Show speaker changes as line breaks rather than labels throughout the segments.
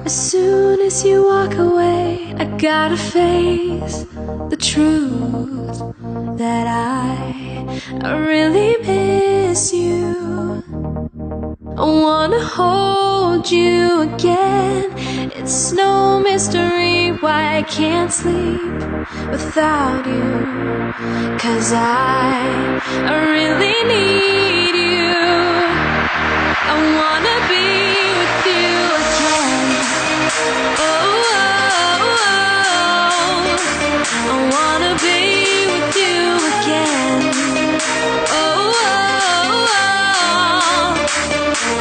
As soon as you walk away, I gotta face the truth that I really miss you. I wanna hold you again. It's no mystery why I can't sleep without you. 'Cause I really need you. I wanna be with you again. Oh, oh, oh. I wanna be with you again. Oh, oh, oh.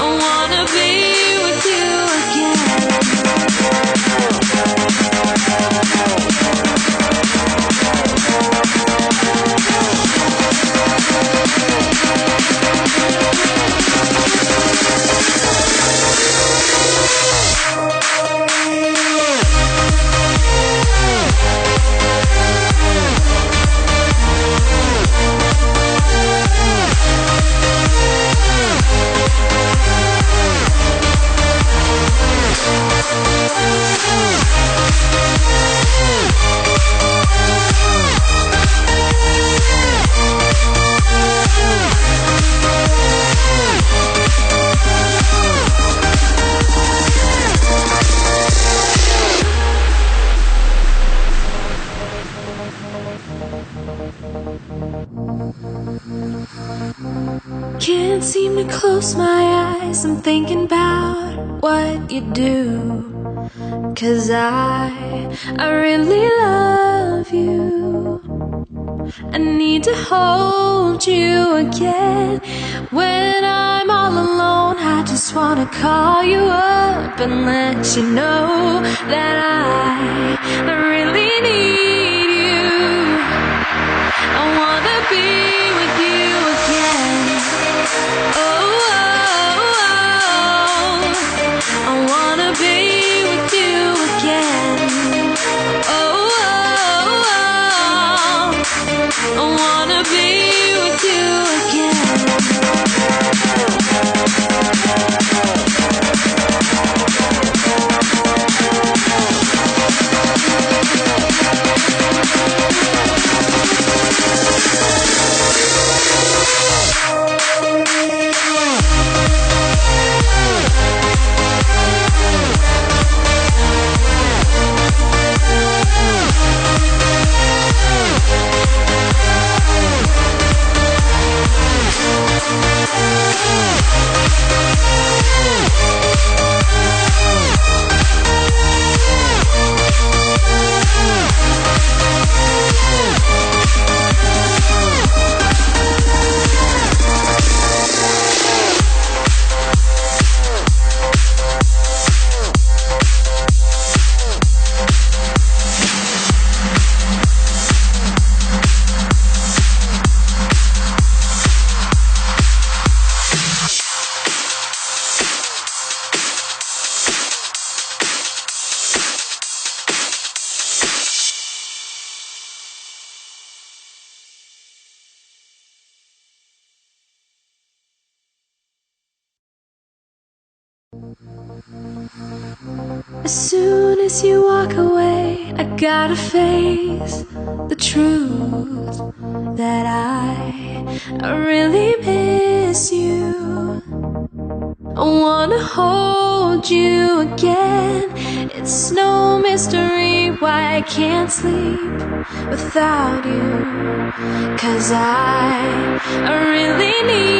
I wanna be with you again. Can't seem to close my eyes. I'm thinking about what you do. 'Cause I really love you. I need to hold you again. When I'm all alone, I just wanna call you up and let you know that I really need you. I wanna be with you again. Oh, oh, oh. I wanna be with you again. Oh, oh, oh. I wanna be with you again. As soon as you walk away, I gotta face the truth that I really miss you. I wanna hold you again. It's no mystery why I can't sleep without you. 'Cause I really need